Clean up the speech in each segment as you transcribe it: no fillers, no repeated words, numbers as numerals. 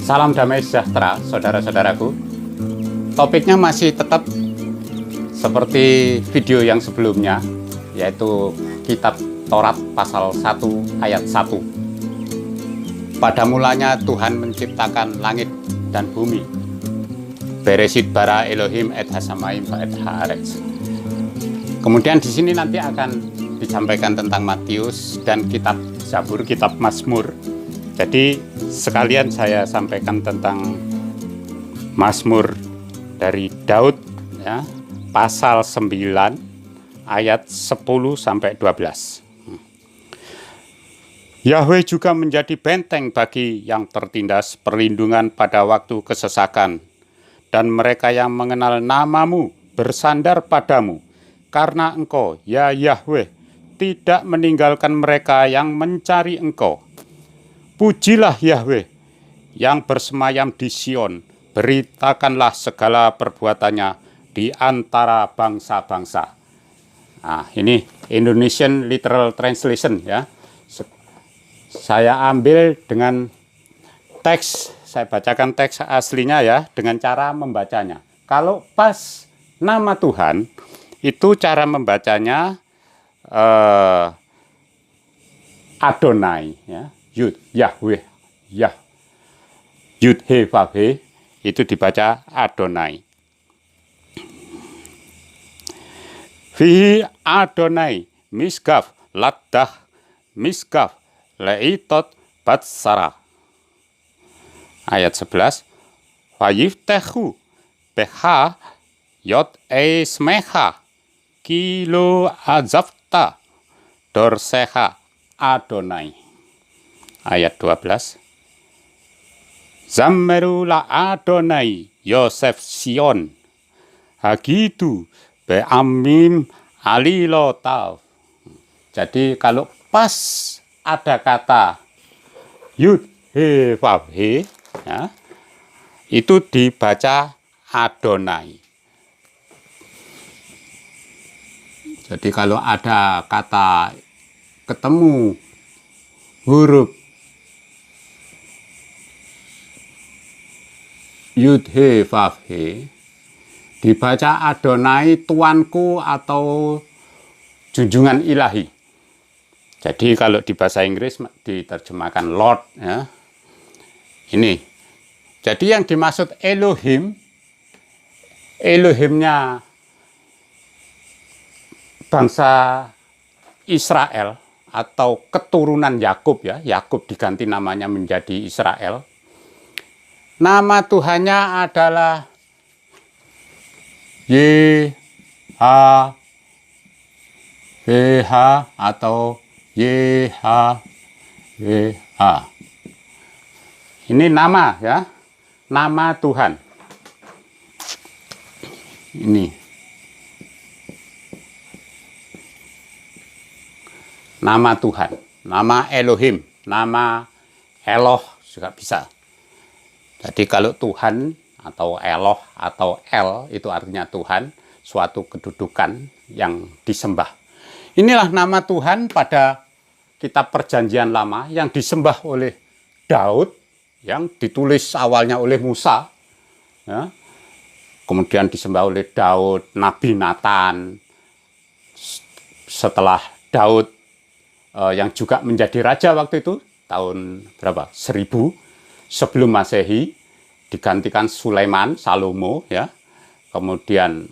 Salam damai sejahtera, saudara-saudaraku. Topiknya masih tetap seperti video yang sebelumnya, yaitu Kitab Taurat pasal 1 ayat 1. Pada mulanya Tuhan menciptakan langit dan bumi. Bereshit bara Elohim et hasamaim et haaretz. Kemudian di sini nanti akan disampaikan tentang Matius dan kitab Zabur, kitab Mazmur. Jadi sekalian saya sampaikan tentang Mazmur dari Daud ya, pasal 9 ayat 10 sampai 12. Yahweh juga menjadi benteng bagi yang tertindas, perlindungan pada waktu kesesakan, dan mereka yang mengenal namamu bersandar padamu, karena engkau, ya Yahweh, tidak meninggalkan mereka yang mencari engkau. Pujilah Yahweh yang bersemayam di Sion, beritakanlah segala perbuatannya di antara bangsa-bangsa. Nah, ini Indonesian Literal Translation ya. Saya ambil dengan teks, saya bacakan teks aslinya ya, dengan cara membacanya. Kalau pas nama Tuhan, itu cara membacanya Adonai ya. Yud, Yahweh, Yah, Yud, He, Vav, He, itu dibaca Adonai. Fihi Adonai, Miskaf, Laddah, Miskaf, Leitot, Batsara. Ayat 11. Vayiftehu, Beha, Yot, Esmeha, Kilo, Azafta, Dorseha, Adonai. Ayat 12. Zammeru la Adonai Yosef Sion Hagitu Be'amim Alilotav. Jadi kalau pas ada kata Yud He Vav He ya, itu dibaca Adonai. Jadi kalau ada kata ketemu huruf Yud He Vav He dibaca Adonai, tuanku atau junjungan ilahi. Jadi kalau di bahasa Inggris diterjemahkan Lord ya. Ini. Jadi yang dimaksud Elohim, Elohimnya bangsa Israel atau keturunan Yakub ya. Yakub diganti namanya menjadi Israel. Nama Tuhannya adalah YHWH atau YHWH. Ini nama ya, nama Tuhan. Ini nama Tuhan, nama Elohim, nama Eloh juga bisa. Jadi kalau Tuhan atau Eloh atau El itu artinya Tuhan, suatu kedudukan yang disembah. Inilah nama Tuhan pada kitab Perjanjian Lama yang disembah oleh Daud, yang ditulis awalnya oleh Musa, ya. Kemudian disembah oleh Daud, Nabi Nathan. Setelah Daud yang juga menjadi raja waktu itu, tahun berapa? 1000 sebelum Masehi, digantikan Sulaiman, Salomo ya. Kemudian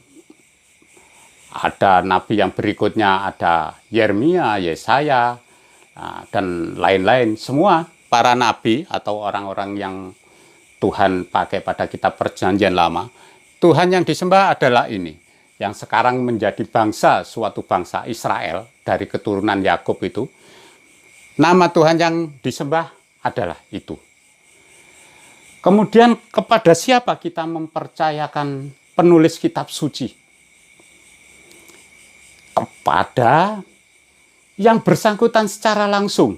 ada nabi yang berikutnya, ada Yeremia, Yesaya, dan lain-lain. Semua para nabi atau orang-orang yang Tuhan pakai pada kitab Perjanjian Lama, Tuhan yang disembah adalah ini, yang sekarang menjadi bangsa, suatu bangsa Israel dari keturunan Yakub itu. Nama Tuhan yang disembah adalah itu. Kemudian kepada siapa kita mempercayakan penulis kitab suci? Kepada yang bersangkutan secara langsung.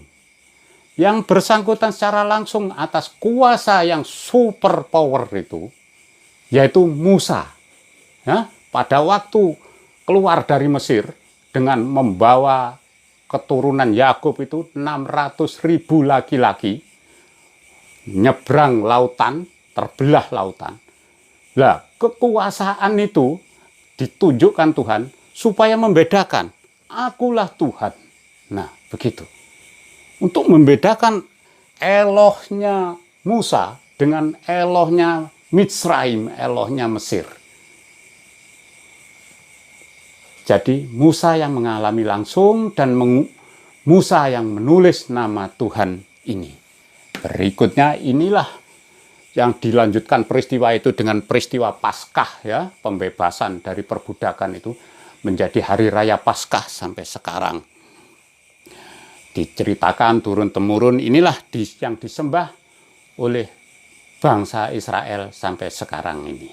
Yang bersangkutan secara langsung atas kuasa yang super power itu, yaitu Musa. Ya, pada waktu keluar dari Mesir dengan membawa keturunan Yakub itu 600.000 laki-laki, nyebrang lautan, terbelah lautan. Lah, kekuasaan itu ditunjukkan Tuhan supaya membedakan, akulah Tuhan. Nah, begitu. Untuk membedakan Elohnya Musa dengan Elohnya Mitsraim, Elohnya Mesir. Jadi Musa yang mengalami langsung dan Musa yang menulis nama Tuhan ini. Berikutnya inilah yang dilanjutkan peristiwa itu dengan peristiwa Paskah, ya, pembebasan dari perbudakan itu menjadi hari raya Paskah sampai sekarang. Diceritakan turun-temurun, inilah yang disembah oleh bangsa Israel sampai sekarang ini.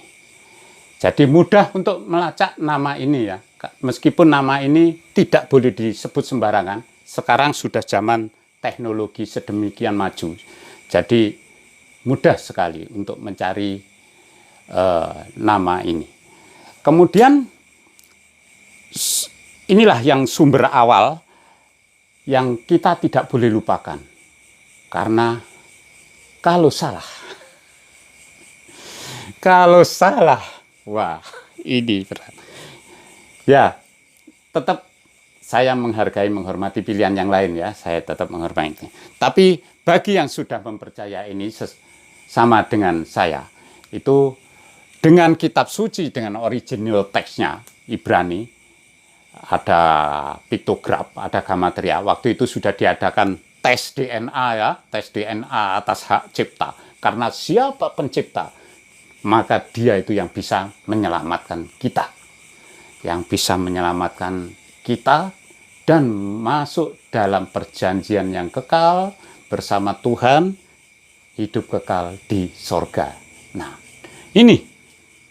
Jadi mudah untuk melacak nama ini, ya. Meskipun nama ini tidak boleh disebut sembarangan, sekarang sudah zaman teknologi sedemikian maju. Jadi mudah sekali untuk mencari nama ini. Kemudian inilah yang sumber awal yang kita tidak boleh lupakan. Karena kalau salah, wah, ini berat. Ya, tetap saya menghormati pilihan yang lain, ya. Saya tetap menghormati. Tapi bagi yang sudah mempercaya ini sama dengan saya, itu dengan kitab suci, dengan original teksnya, Ibrani, ada piktograf, ada gematria. Waktu itu sudah diadakan tes DNA, ya, tes DNA atas hak cipta. Karena siapa pencipta, maka dia itu yang bisa menyelamatkan kita. Yang bisa menyelamatkan kita dan masuk dalam perjanjian yang kekal bersama Tuhan, hidup kekal di sorga. Nah, ini,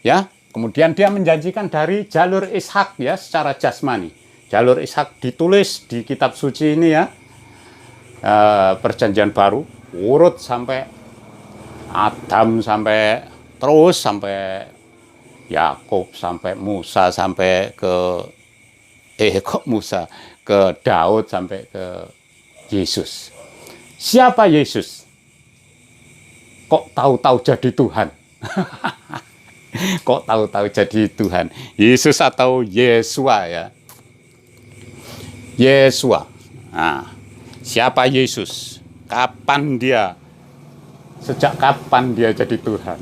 ya. Kemudian dia menjanjikan dari jalur Ishak, ya, secara jasmani. Jalur Ishak ditulis di kitab suci ini, ya, perjanjian baru, urut sampai Adam, sampai terus sampai Yakub, sampai Musa, sampai ke Musa, ke Daud, sampai ke Yesus. Siapa Yesus? Kok tahu-tahu jadi Tuhan? Kok tahu-tahu jadi Tuhan? Yesus atau Yesua, ya? Yesua. Nah, siapa Yesus? Kapan dia? Sejak kapan dia jadi Tuhan?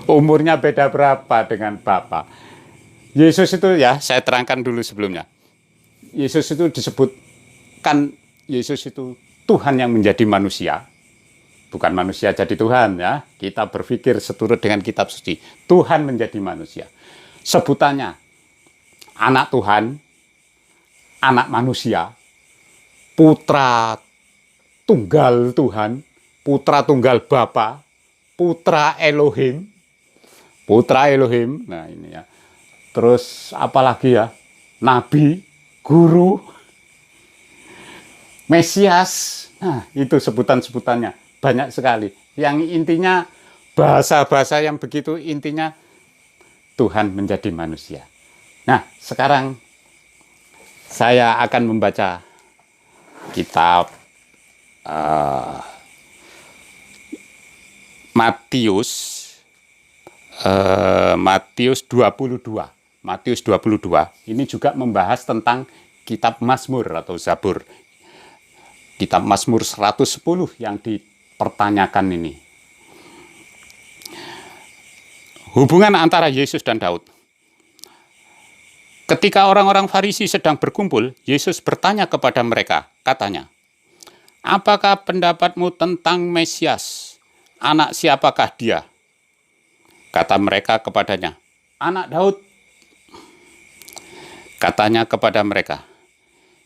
Umurnya beda berapa dengan Bapa? Yesus itu, ya, saya terangkan dulu sebelumnya. Yesus itu disebutkan, Yesus itu Tuhan yang menjadi manusia. Bukan manusia jadi Tuhan, ya. Kita berpikir seturut dengan kitab suci. Tuhan menjadi manusia. Sebutannya anak Tuhan, anak manusia, putra tunggal Tuhan, putra tunggal Bapa, putra Elohim. Nah, ini, ya. Terus apalagi, ya? Nabi, guru, Mesias. Nah, itu sebutan-sebutannya banyak sekali. Yang intinya bahasa-bahasa yang begitu intinya Tuhan menjadi manusia. Nah, sekarang saya akan membaca kitab Matius 22. Matius 22 ini juga membahas tentang kitab Mazmur atau Zabur. Kitab Mazmur 110 yang dipertanyakan ini. Hubungan antara Yesus dan Daud. Ketika orang-orang Farisi sedang berkumpul, Yesus bertanya kepada mereka, katanya, "Apakah pendapatmu tentang Mesias? Anak siapakah dia?" Kata mereka kepadanya, "Anak Daud." Katanya kepada mereka,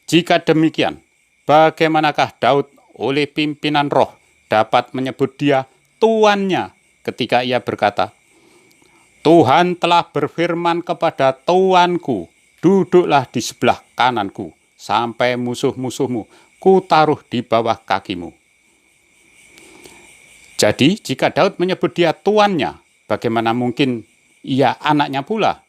"Jika demikian, bagaimanakah Daud oleh pimpinan roh dapat menyebut dia tuannya ketika ia berkata, 'Tuhan telah berfirman kepada tuanku, duduklah di sebelah kananku, sampai musuh-musuhmu kutaruh di bawah kakimu.' Jadi, jika Daud menyebut dia tuannya, bagaimana mungkin ia anaknya pula?"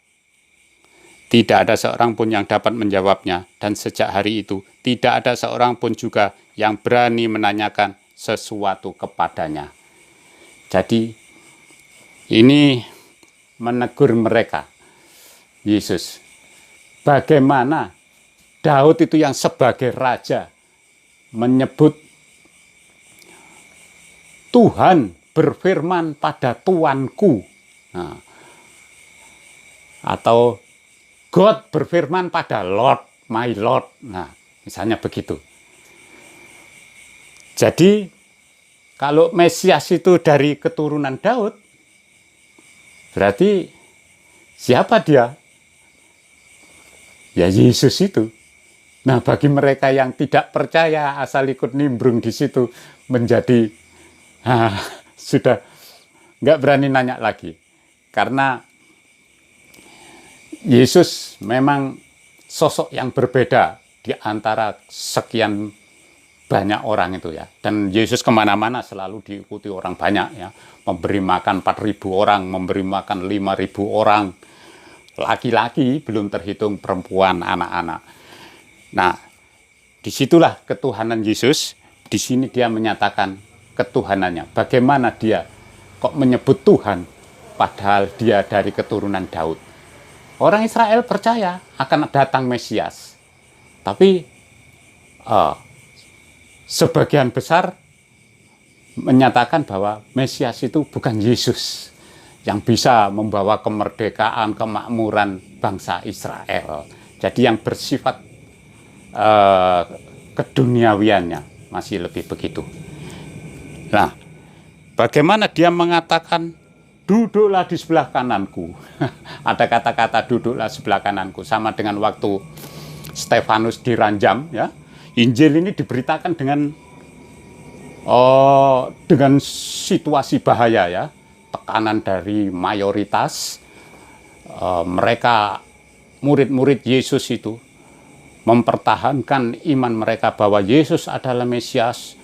Tidak ada seorang pun yang dapat menjawabnya, dan sejak hari itu tidak ada seorang pun juga yang berani menanyakan sesuatu kepadanya. Jadi ini menegur mereka, Yesus. Bagaimana Daud itu yang sebagai raja menyebut Tuhan berfirman pada tuanku. Nah, atau God berfirman pada Lord, my Lord. Nah, misalnya begitu. Jadi kalau Mesias itu dari keturunan Daud, berarti siapa dia? Ya Yesus itu. Nah, bagi mereka yang tidak percaya asal ikut nimbrung di situ menjadi sudah nggak berani nanya lagi. Karena Yesus memang sosok yang berbeda di antara sekian banyak orang itu ya. Dan Yesus kemana-mana selalu diikuti orang banyak ya. Memberi makan 4.000 orang, memberi makan 5.000 orang. Laki-laki, belum terhitung perempuan, anak-anak. Nah, disitulah ketuhanan Yesus. Di sini dia menyatakan ketuhanannya. Bagaimana dia kok menyebut Tuhan, padahal dia dari keturunan Daud. Orang Israel percaya akan datang Mesias. Tapi sebagian besar menyatakan bahwa Mesias itu bukan Yesus yang bisa membawa kemerdekaan, kemakmuran bangsa Israel. Jadi yang bersifat keduniawiannya masih lebih begitu. Nah, bagaimana dia mengatakan duduklah di sebelah kananku. Ada kata-kata duduklah sebelah kananku, sama dengan waktu Stefanus diranjam ya. Injil ini diberitakan dengan situasi bahaya ya. Tekanan dari mayoritas mereka murid-murid Yesus itu mempertahankan iman mereka bahwa Yesus adalah Mesias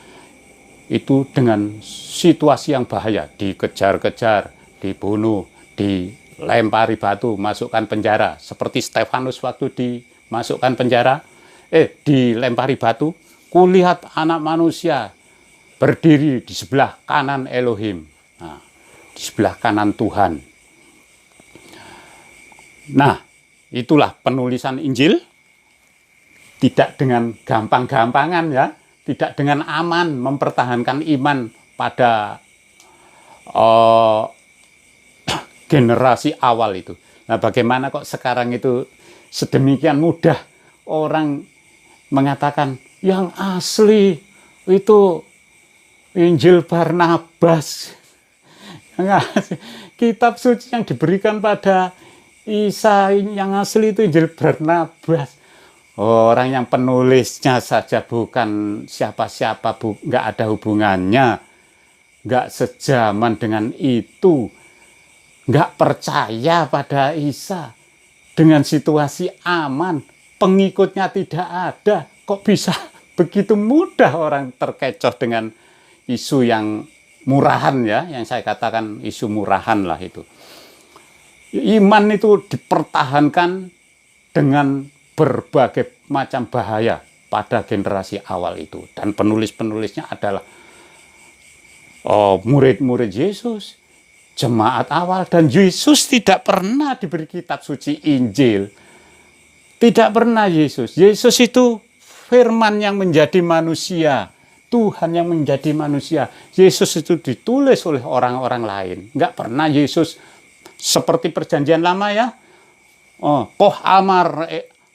itu dengan situasi yang bahaya, dikejar-kejar, dibunuh, dilempari batu, masukkan penjara seperti Stefanus waktu dimasukkan penjara, dilempari batu. Kulihat anak manusia berdiri di sebelah kanan Elohim. Nah, di sebelah kanan Tuhan. Nah, itulah penulisan Injil. Tidak dengan gampang-gampangan ya. Tidak dengan aman mempertahankan iman pada generasi awal itu. Nah, bagaimana kok sekarang itu sedemikian mudah orang mengatakan yang asli itu Injil Barnabas. Kitab suci yang diberikan pada Isa yang asli itu Injil Barnabas. Orang yang penulisnya saja bukan siapa-siapa, nggak ada hubungannya, nggak sejaman dengan itu, nggak percaya pada Isa, dengan situasi aman, pengikutnya tidak ada, kok bisa begitu mudah orang terkecoh dengan isu yang murahan ya, yang saya katakan isu murahan lah itu. Iman itu dipertahankan dengan berbagai macam bahaya pada generasi awal itu. Dan penulis-penulisnya adalah murid-murid Yesus, jemaat awal. Dan Yesus tidak pernah diberi kitab suci Injil. Tidak pernah Yesus. Yesus itu firman yang menjadi manusia. Tuhan yang menjadi manusia. Yesus itu ditulis oleh orang-orang lain. Nggak pernah Yesus seperti perjanjian lama ya. Koh Amar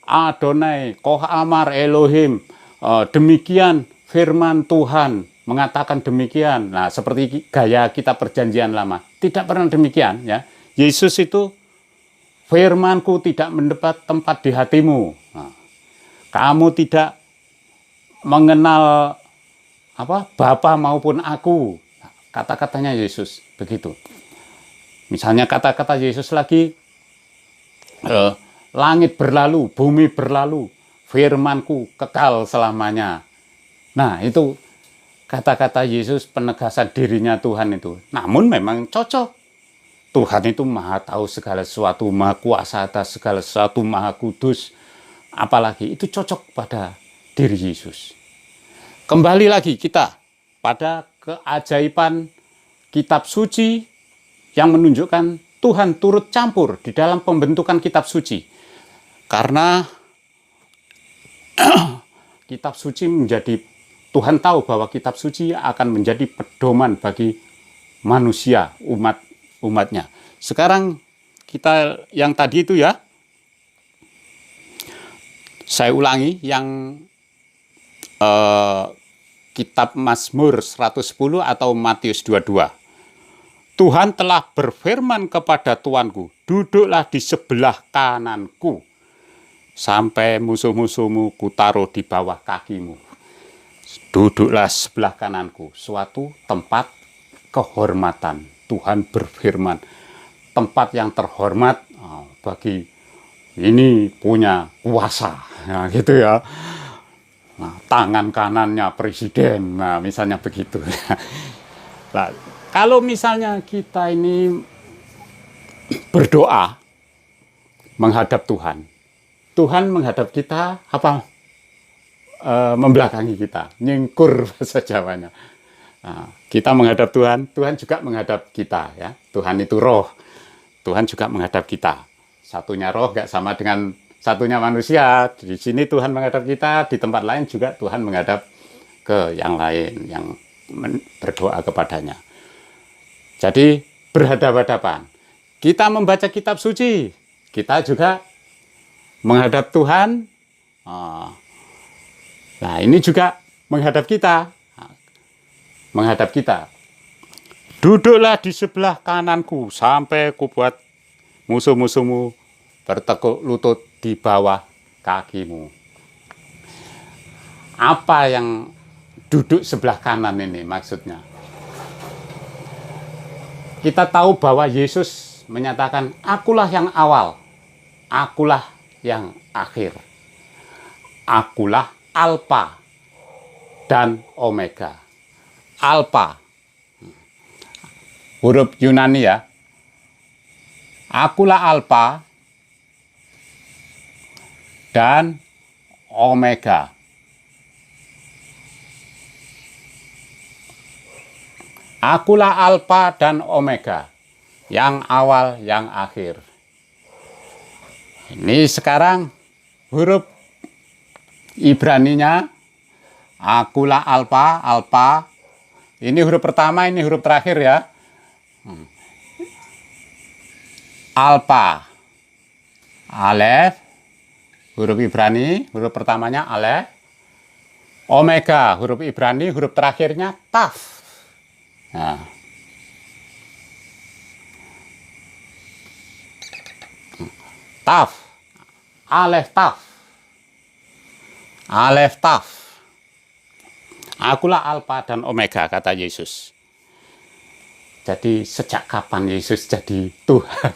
Adonai, Koh Amar Elohim. Demikian firman Tuhan mengatakan demikian. Nah, seperti gaya kita perjanjian lama. Tidak pernah demikian ya. Yesus itu firmanku tidak mendapat tempat di hatimu. Nah, kamu tidak mengenal Bapa maupun aku. Kata-katanya Yesus begitu. Misalnya kata-kata Yesus lagi, langit berlalu, bumi berlalu, firmanku kekal selamanya. Nah, itu kata-kata Yesus penegasan dirinya Tuhan itu. Namun memang cocok. Tuhan itu maha tahu segala sesuatu, maha kuasa atas segala sesuatu, maha kudus. Apalagi itu cocok pada diri Yesus. Kembali lagi kita pada keajaiban kitab suci yang menunjukkan Tuhan turut campur di dalam pembentukan kitab suci. Karena kitab suci menjadi, Tuhan tahu bahwa kitab suci akan menjadi pedoman bagi manusia, umatnya. Sekarang kita yang tadi itu ya, saya ulangi yang kitab Mazmur 110 atau Matius 22. Tuhan telah berfirman kepada Tuanku, duduklah di sebelah kananku, sampai musuh-musuhmu kutaruh di bawah kakimu. Duduklah sebelah kananku, suatu tempat kehormatan. Tuhan berfirman, tempat yang terhormat bagi ini punya kuasa, nah, gitu ya. Nah, tangan kanannya presiden, nah misalnya begitu. Nah, kalau misalnya kita ini berdoa menghadap Tuhan, Tuhan menghadap kita apa? Membelakangi kita, nyingkur bahasa Jawanya. Nah, kita menghadap Tuhan, Tuhan juga menghadap kita ya. Tuhan itu roh, Tuhan juga menghadap kita. Satunya roh gak sama dengan satunya manusia. Di sini Tuhan menghadap kita, di tempat lain juga Tuhan menghadap ke yang lain yang berdoa kepadanya. Jadi berhadapan-hadapan. Kita membaca kitab suci, kita juga menghadap Tuhan. Nah, ini juga menghadap kita. Menghadap kita. Duduklah di sebelah kananku sampai kubuat musuh-musuhmu bertekuk lutut di bawah kakimu. Apa yang duduk sebelah kanan ini maksudnya? Kita tahu bahwa Yesus menyatakan, akulah yang awal, akulah yang akhir, akulah Alfa dan Omega. Alfa, huruf Yunani ya. Akulah Alfa dan Omega. Akulah Alfa dan Omega, yang awal, yang akhir. Ini sekarang huruf Ibraninya, akulah Alfa, Alfa. Ini huruf pertama, ini huruf terakhir ya. Alfa, Alef, huruf Ibrani, huruf pertamanya Alef. Omega, huruf Ibrani, huruf terakhirnya Taf. Nah. Taf, Alef Taf, Alef Taf. Akulah Alfa dan Omega, kata Yesus. Jadi sejak kapan Yesus jadi Tuhan?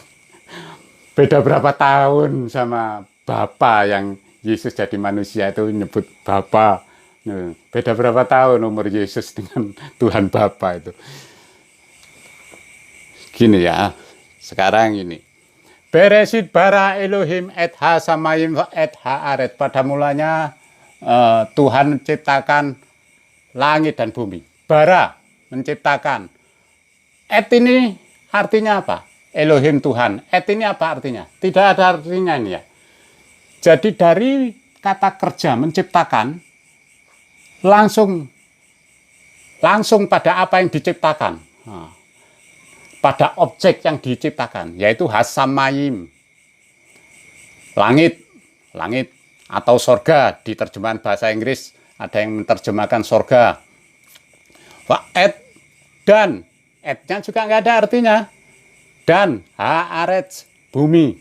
Beda berapa tahun sama Bapa yang Yesus jadi manusia itu nyebut Bapa. Beda berapa tahun umur Yesus dengan Tuhan Bapa itu. Gini ya, sekarang ini. Beresit bara Elohim et ha samayim et ha aret. Pada mulanya Tuhan menciptakan langit dan bumi. Bara menciptakan. Et ini artinya apa? Elohim Tuhan. Et ini apa artinya? Tidak ada artinya ini ya. Jadi dari kata kerja menciptakan langsung pada apa yang diciptakan. Pada objek yang diciptakan, yaitu hasamayim. Langit atau sorga di terjemahan bahasa Inggris ada yang menerjemahkan sorga. Et dan etnya juga nggak ada artinya. Dan haaret bumi.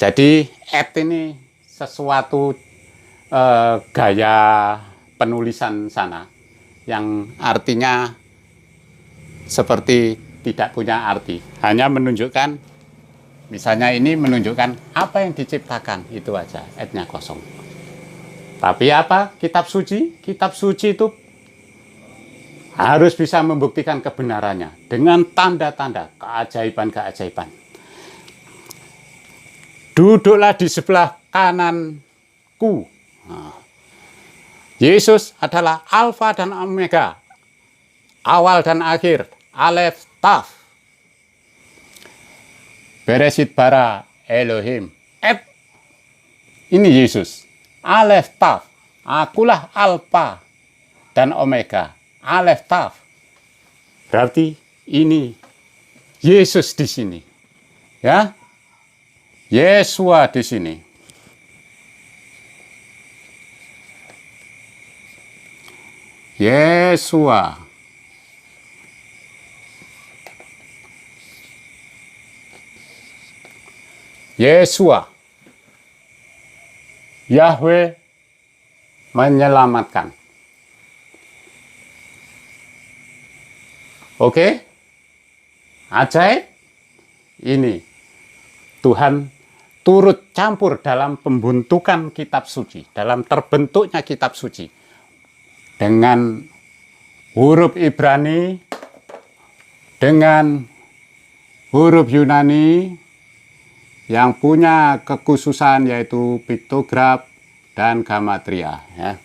Jadi et ini sesuatu gaya penulisan sana yang artinya seperti tidak punya arti. Hanya menunjukkan, misalnya ini menunjukkan apa yang diciptakan, itu aja, etnya kosong. Tapi apa? Kitab suci? Kitab suci itu harus bisa membuktikan kebenarannya dengan tanda-tanda, keajaiban-keajaiban. Duduklah di sebelah kananku. Yesus adalah Alfa dan Omega, awal dan akhir, Alef Taf. Bereshit bara Elohim et. Ini Yesus, Alef Taf. Akulah Alfa dan Omega, Alef Taf. Berarti ini Yesus di sini, ya. Yesua di sini. Yesua. Yesua. Yahweh menyelamatkan. Oke? Ajaib. Ini Tuhan turut campur dalam pembentukan kitab suci, dalam terbentuknya kitab suci. Dengan huruf Ibrani, dengan huruf Yunani, yang punya kekhususan yaitu piktograf dan gematria. Ya.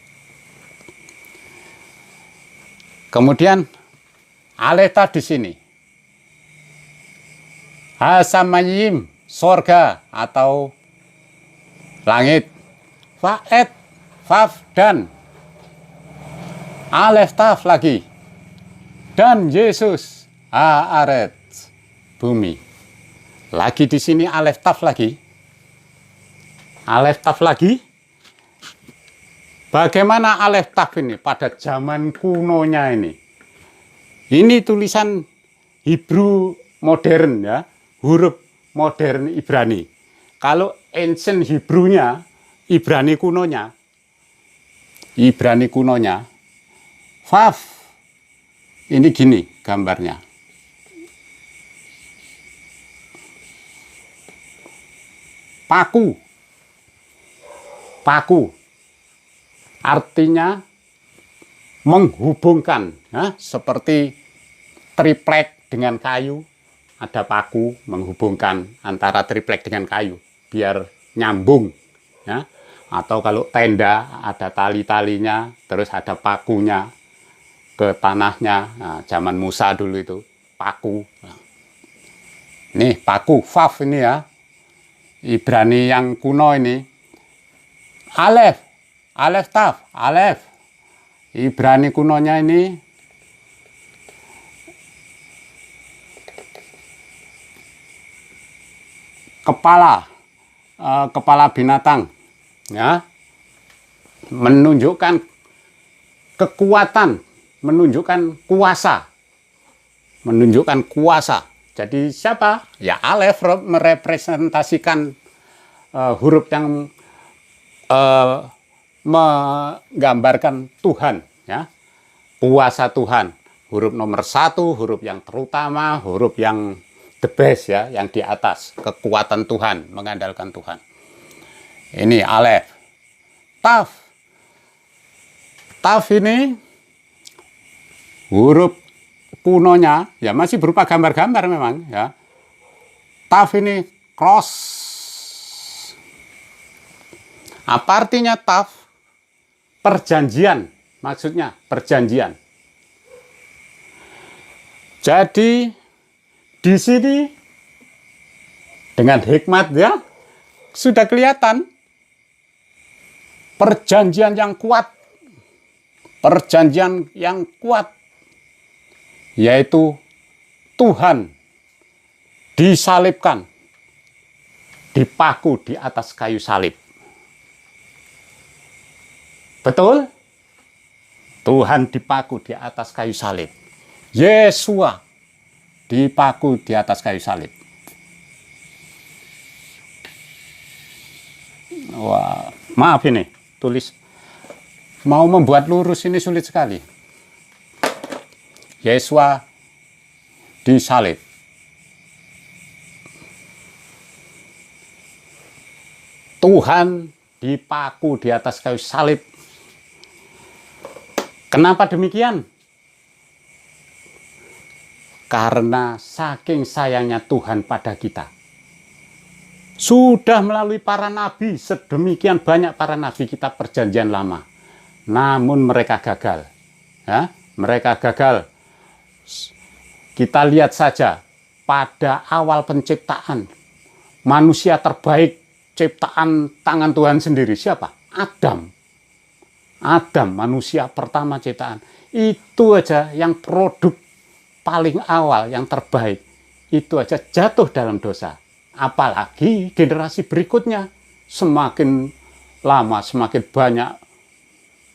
Kemudian Aleta di sini, Hasamayim, sorga atau langit, Faet, Faf dan Alef Taf lagi, dan Yesus, Haaret, bumi. Lagi di sini Alef Taf lagi. Alef Taf lagi. Bagaimana Alef Taf ini pada zaman kunonya ini? Ini tulisan Hebrew modern ya, huruf modern Ibrani. Kalau ancient Hebrew-nya, Ibrani kunonya, Faf. Ini gini gambarnya. Paku. Paku artinya menghubungkan, ya, seperti triplek dengan kayu. Ada paku menghubungkan antara triplek dengan kayu biar nyambung, ya. Atau kalau tenda ada tali-talinya, terus ada pakunya ke tanahnya. Nah, zaman Musa dulu itu paku. Nih paku, Faf ini ya. Ibrani yang kuno ini, Alef, Alef Taf, Alef. Ibrani kunonya ini kepala, kepala binatang, ya, menunjukkan kekuatan, menunjukkan kuasa, Jadi siapa? Ya Alef merepresentasikan huruf yang menggambarkan Tuhan, ya, kuasa Tuhan. Huruf nomor 1, huruf yang terutama, huruf yang the best, ya, yang di atas, kekuatan Tuhan, mengandalkan Tuhan. Ini Alef. Taf. Taf ini huruf kunonya, ya, masih berupa gambar-gambar memang, ya. Taf ini cross. Apa artinya taf? Perjanjian, maksudnya perjanjian. Jadi di sini dengan hikmat, ya, sudah kelihatan perjanjian yang kuat. Perjanjian yang kuat, yaitu Tuhan disalibkan, dipaku di atas kayu salib. Betul? Tuhan dipaku di atas kayu salib. Yesua dipaku di atas kayu salib. Wah, maaf ini, tulis. Mau membuat lurus ini sulit sekali. Yesua disalib. Tuhan dipaku di atas kayu salib. Kenapa demikian? Karena saking sayangnya Tuhan pada kita. Sudah melalui para nabi, sedemikian banyak para nabi kita perjanjian lama. namun mereka gagal. Ya, mereka gagal. Kita lihat saja pada awal penciptaan, manusia terbaik ciptaan tangan Tuhan sendiri siapa? Adam. Adam, manusia pertama ciptaan. Itu aja yang produk paling awal, yang terbaik. Itu aja jatuh dalam dosa. Apalagi generasi berikutnya. Semakin lama, semakin banyak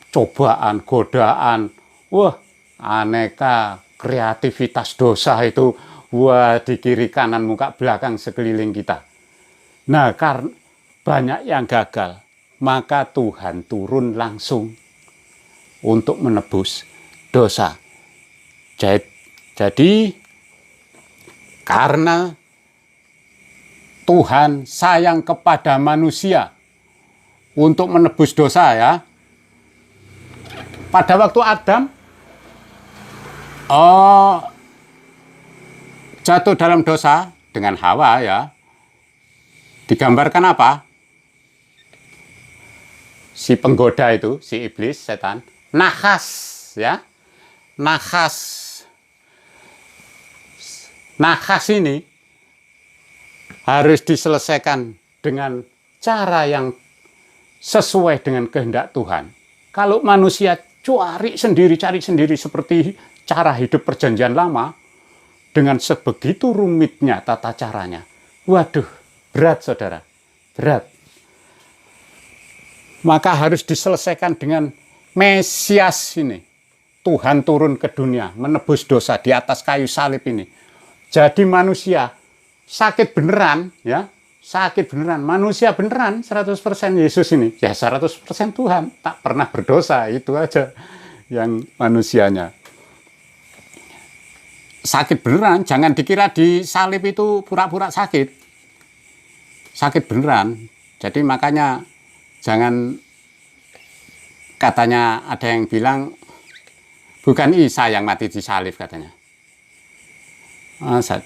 cobaan, godaan. Wah, aneka kreativitas dosa itu. Wah, di kiri kanan muka belakang sekeliling kita. Nah, karena banyak yang gagal, maka Tuhan turun langsung untuk menebus dosa. Jadi, karena Tuhan sayang kepada manusia untuk menebus dosa ya. Pada waktu Adam jatuh dalam dosa dengan Hawa ya, digambarkan apa? Si penggoda itu, si iblis, setan, nahas ya. Nahas ini harus diselesaikan dengan cara yang sesuai dengan kehendak Tuhan. Kalau manusia cari sendiri seperti cara hidup perjanjian lama, dengan sebegitu rumitnya tata caranya. Waduh, berat saudara, berat. Maka harus diselesaikan dengan Mesias ini. Tuhan turun ke dunia, menebus dosa di atas kayu salib ini. Jadi manusia sakit beneran, ya, sakit beneran. Manusia beneran 100% Yesus ini. Ya 100% Tuhan, tak pernah berdosa, itu aja yang manusianya. Sakit beneran, jangan dikira di salib itu pura-pura sakit. Sakit beneran. Jadi makanya jangan, katanya ada yang bilang bukan Isa yang mati di salib katanya.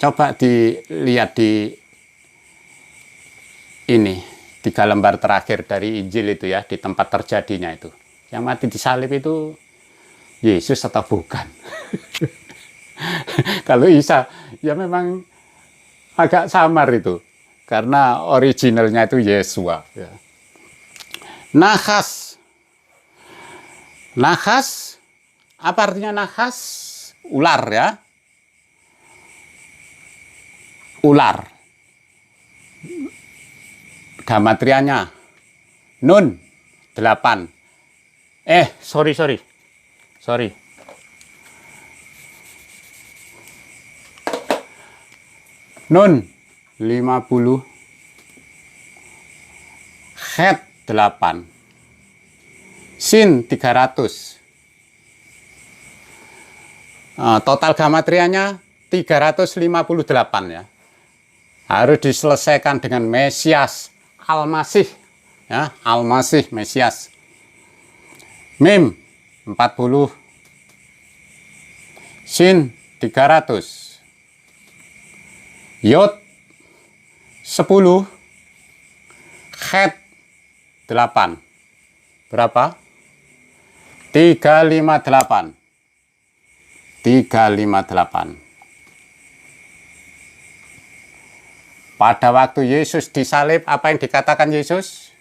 Coba dilihat di ini 3 lembar terakhir dari Injil itu ya, di tempat terjadinya itu. Yang mati di salib itu Yesus atau bukan? Kalau Isa, ya memang agak samar itu. Karena originalnya itu Yesua. Ya. Nahas. Nahas, apa artinya nahas? Ular ya. Ular. Gamatrianya. Nun, 8. Sorry. Nun 50, Het 8, Sin 300. Total gamatrianya 358 ya. Harus diselesaikan dengan Mesias, Al-Masih ya, Al-Masih, Mesias. Mim 40, Sin 300. Yod 10, Het 8. Berapa? 358. 358. Pada waktu Yesus disalib, apa yang dikatakan Yesus?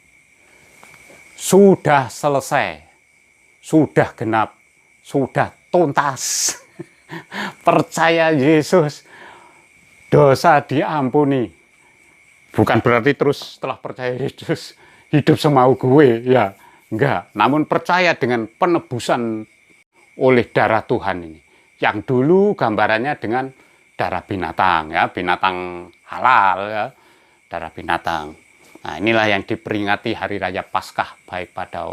Sudah selesai. Sudah genap. Sudah tuntas. Percaya Yesus, dosa diampuni. Bukan berarti terus setelah percaya Yesus hidup semau gue, ya enggak. Namun percaya dengan penebusan oleh darah Tuhan ini. Yang dulu gambarannya dengan darah binatang, ya, binatang halal, ya, darah binatang. Nah, inilah yang diperingati hari raya Paskah, baik pada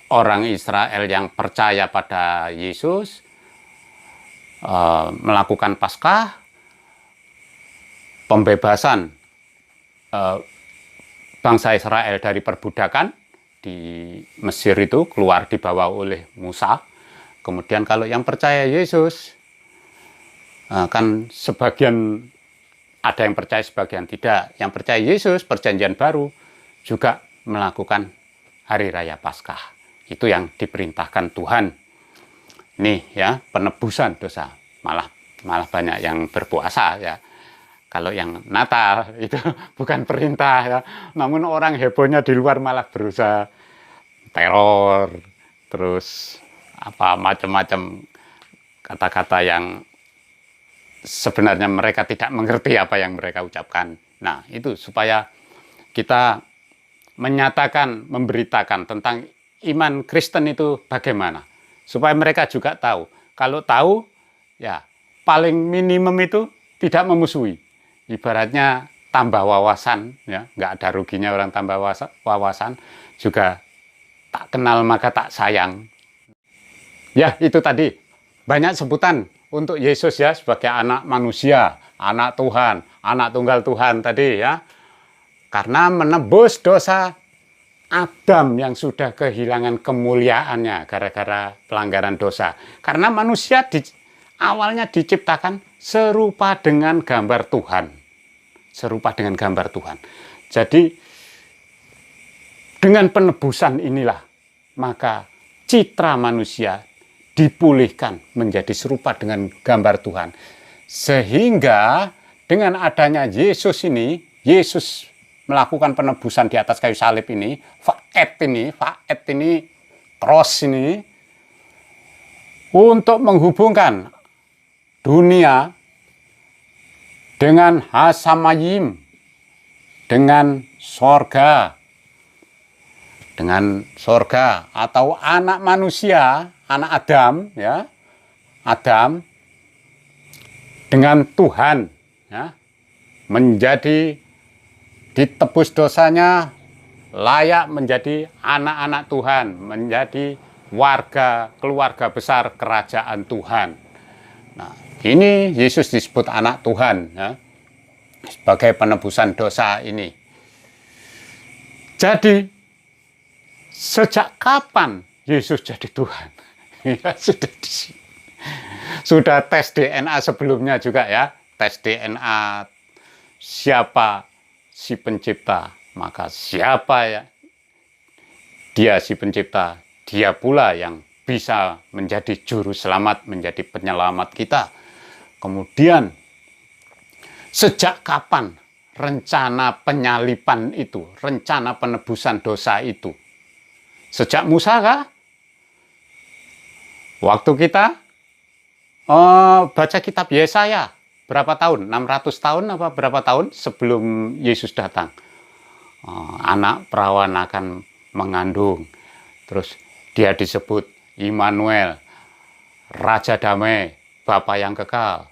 orang Israel yang percaya pada Yesus, melakukan Paskah, pembebasan bangsa Israel dari perbudakan di Mesir itu, keluar dibawa oleh Musa. Kemudian kalau yang percaya Yesus, kan sebagian ada yang percaya, sebagian tidak. Yang percaya Yesus, perjanjian baru, juga melakukan hari raya Paskah. Itu yang diperintahkan Tuhan. Nih ya, penebusan dosa. Malah banyak yang berpuasa ya. Kalau yang Natal itu bukan perintah ya. Namun orang hebohnya di luar malah berusaha teror, terus apa macam-macam kata-kata yang sebenarnya mereka tidak mengerti apa yang mereka ucapkan. Nah, itu supaya kita menyatakan, memberitakan tentang iman Kristen itu bagaimana. Supaya mereka juga tahu. Kalau tahu, ya paling minimum itu tidak memusuhi. Ibaratnya tambah wawasan, ya nggak ada ruginya orang tambah wawasan. Juga tak kenal maka tak sayang. Ya, itu tadi. Banyak sebutan untuk Yesus ya sebagai anak manusia, anak Tuhan, anak tunggal Tuhan tadi ya. Karena menebus dosa Adam yang sudah kehilangan kemuliaannya gara-gara pelanggaran dosa. Karena manusia awalnya diciptakan serupa dengan gambar Tuhan. Serupa dengan gambar Tuhan. Jadi dengan penebusan inilah maka citra manusia dipulihkan menjadi serupa dengan gambar Tuhan. Sehingga dengan adanya Yesus ini, Yesus melakukan penebusan di atas kayu salib ini, faet ini, cross ini, untuk menghubungkan dunia dengan Hasamayim, dengan sorga, atau anak manusia, anak Adam, ya, Adam dengan Tuhan, ya, menjadi ditebus dosanya, layak menjadi anak-anak Tuhan, menjadi keluarga besar kerajaan Tuhan. Nah, ini Yesus disebut anak Tuhan, ya, sebagai penebusan dosa ini. Jadi sejak kapan Yesus jadi Tuhan? Ya, sudah tes DNA sebelumnya juga ya. Tes DNA siapa si pencipta. Maka siapa ya dia si pencipta. Dia pula yang bisa menjadi juru selamat, menjadi penyelamat kita. Kemudian sejak kapan rencana penyalipan itu, rencana penebusan dosa itu? Sejak Musa kah? Waktu kita baca kitab Yesaya, berapa tahun? 600 tahun apa berapa tahun sebelum Yesus datang? Anak perawan akan mengandung. Terus dia disebut Immanuel, Raja Damai, Bapa yang kekal.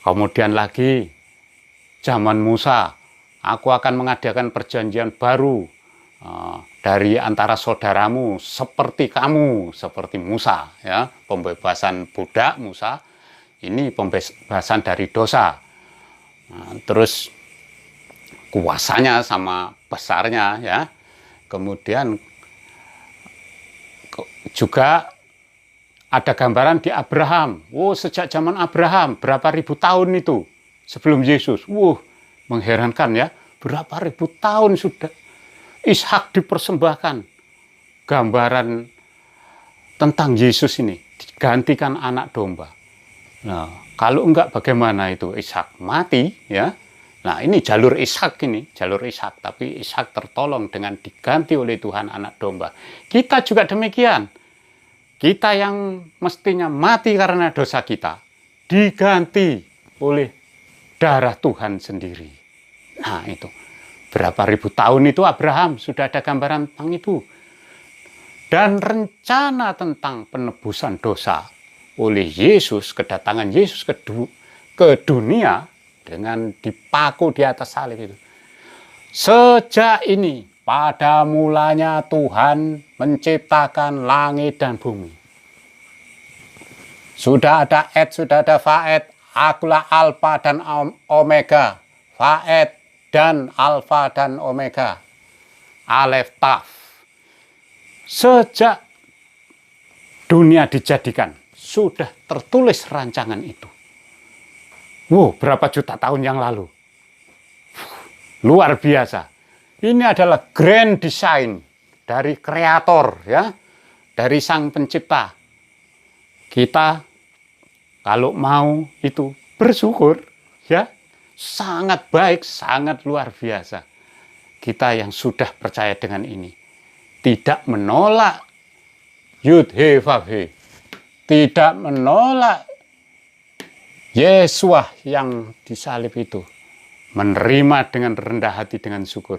Kemudian lagi zaman Musa, aku akan mengadakan perjanjian baru dari antara saudaramu seperti kamu, seperti Musa, ya, pembebasan budak Musa, ini pembebasan dari dosa. Nah, terus kuasanya sama besarnya, ya. Kemudian juga ada gambaran di Abraham. Sejak zaman Abraham, berapa ribu tahun itu sebelum Yesus. Mengherankan ya, berapa ribu tahun sudah Ishak dipersembahkan. Gambaran tentang Yesus ini digantikan anak domba. Nah, kalau enggak bagaimana itu Ishak mati ya. Nah, ini jalur Ishak ini, jalur Ishak, tapi Ishak tertolong dengan diganti oleh Tuhan anak domba. Kita juga demikian. Kita yang mestinya mati karena dosa kita diganti oleh darah Tuhan sendiri. Nah, itu berapa ribu tahun itu Abraham sudah ada gambaran tentang itu. Dan rencana tentang penebusan dosa oleh Yesus, kedatangan Yesus ke dunia dengan dipaku di atas salib itu. Sejak ini, pada mulanya Tuhan menciptakan langit dan bumi. Sudah ada et, sudah ada faet, akulah alfa dan omega. Faet dan alfa dan omega. Alef taf. Sejak dunia dijadikan, sudah tertulis rancangan itu. Berapa juta tahun yang lalu. Luar biasa. Ini adalah grand design dari Kreator, ya, dari Sang Pencipta. Kita kalau mau itu bersyukur, ya, sangat baik, sangat luar biasa. Kita yang sudah percaya dengan ini, tidak menolak Yud He Vav He, tidak menolak Yesua yang disalib itu, menerima dengan rendah hati, dengan syukur.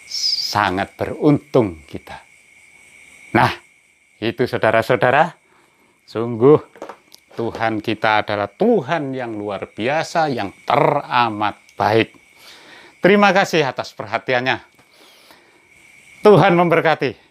Sangat beruntung kita. Nah, itu saudara-saudara, sungguh Tuhan kita adalah Tuhan yang luar biasa, yang teramat baik. Terima kasih atas perhatiannya. Tuhan memberkati.